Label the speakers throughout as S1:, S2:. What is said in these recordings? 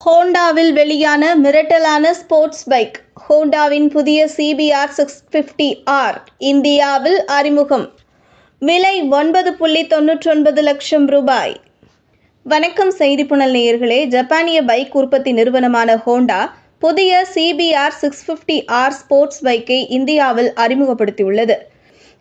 S1: ஹோண்டாவில் வெளியான மிரட்டலான sports bike. ஹோண்டாவின் புதிய CBR 650R இந்தியாவில் அறிமுகம். விலை 9.99 லட்சம் ரூபாய். வணக்கம் செய்திப்புணல் நேயர்களே. ஜப்பானிய பைக் உற்பத்தி நிறுவனமான ஹோண்டா புதிய CBR 650R ஸ்போர்ட்ஸ் பைக்கை இந்தியாவில் அறிமுகப்படுத்தியுள்ளது.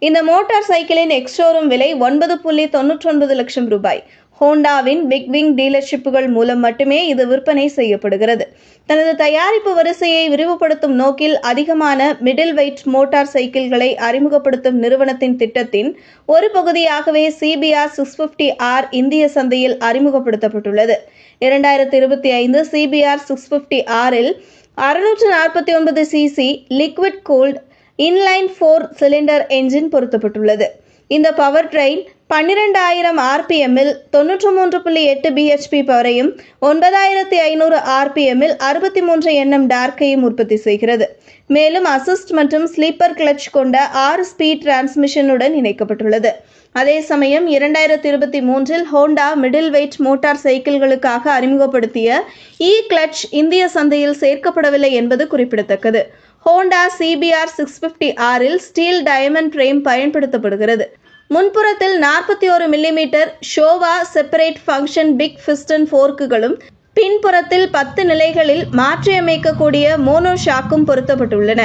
S1: இந்த மோட்டார் சைக்கிளின் எக்ஸ்-ஷோரூம் விலை 9.99 லட்சம் ரூபாய். ஹோண்டாவின் பிக்விங் டீலர்ஷிப்புகள் மூலம் மட்டுமே இது விற்பனை செய்யப்படுகிறது. தனது தயாரிப்பு வரிசையை விரிவுபடுத்தும் நோக்கில் அதிகமான மிடில் வெயிட் மோட்டார் சைக்கிள்களை அறிமுகப்படுத்தும் நிறுவனத்தின் திட்டத்தின் ஒரு பகுதியாகவே CBR 650R இந்திய சந்தையில் அறிமுகப்படுத்தப்பட்டுள்ளது. 2025 CBR 650Rல் 649 cc liquid cooled inline 4 cylinder engine பொருத்தப்பட்டுள்ளது. இந்த பவர் ட்ரெயின் 12,000 RPMஇல் 93.8 bhp பவரையும் 9,500 RPMஇல் 63 Nm டார்க்கையும் உற்பத்தி செய்கிறது. மேலும் அசிஸ்ட் மற்றும் ஸ்லீப்பர் கிளட்ச் கொண்ட 6 ஸ்பீட் டிரான்ஸ்மிஷனுடன் இணைக்கப்பட்டுள்ளது. அதே சமயம் 2023இல் ஹோண்டா மிடில் வெயிட் மோட்டார் சைக்கிள்களுக்காக அறிமுகப்படுத்திய கிளட்ச் இந்திய சந்தையில் சேர்க்கப்படவில்லை என்பது குறிப்பிடத்தக்கது. ஹோண்டா CBR 650Rல் ஸ்டீல் டயமண்ட் ஃப்ரேம் பயன்படுத்தப்படுகிறது. முன்புறத்தில் 41 mm Showa separate function big piston ஃபோர்க்குகளும் பின்புறத்தில் 10 நிலைகளில் மாற்றியமைக்கக்கூடிய மோனோ ஷாக்கும் பொருத்தப்பட்டுள்ளன.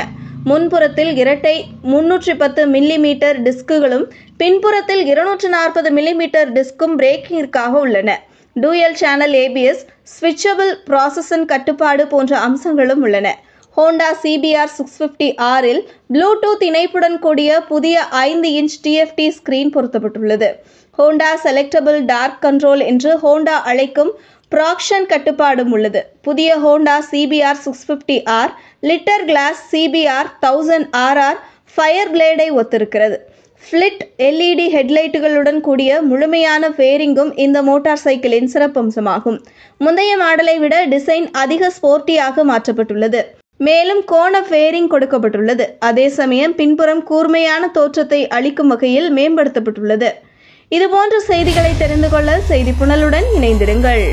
S1: முன்புறத்தில் இரட்டை 310 mm டிஸ்குகளும் பின்புறத்தில் 240 mm டிஸ்கும் பிரேக்கிங்கிற்காக உள்ளன. டூயல் சேனல் ABS, ஸ்விட்சபிள் ப்ராசஸன் கட்டுப்பாடு போன்ற அம்சங்களும் உள்ளன. ஹோண்டா CBR 650Rல் ப்ளூடூத் இணைப்புடன் கூடிய புதிய 5 இன்ச் TFT ஸ்கிரீன் பொருத்தப்பட்டுள்ளது. ஹோண்டா செலக்டபிள் டார்க் கண்ட்ரோல் என்று ஹோண்டா அழைக்கும் ப்ராக்ஷன் கட்டுப்பாடும் உள்ளது. புதிய Honda CBR 650R litre class CBR 1000RR fire பிளேடை ஒத்திருக்கிறது. ஃபிளிட் LED ஹெட்லைட்டுகளுடன் கூடிய முழுமையான ஃபேரிங்கும் இந்த மோட்டார் சைக்கிளின் சிறப்பம்சமாகும். முந்தைய மாடலை விட டிசைன் அதிக ஸ்போர்ட்டியாக மாற்றப்பட்டுள்ளது. மேலும் கோண ஃபேரிங் கொடுக்கப்பட்டுள்ளது. அதே சமயம் பின்புறம் கூர்மையான தோற்றத்தை அளிக்கும் வகையில் மேம்படுத்தப்பட்டுள்ளது. இதுபோன்ற செய்திகளை தெரிந்து கொள்ள செய்திப்புணலுடன் இணைந்திருங்கள்.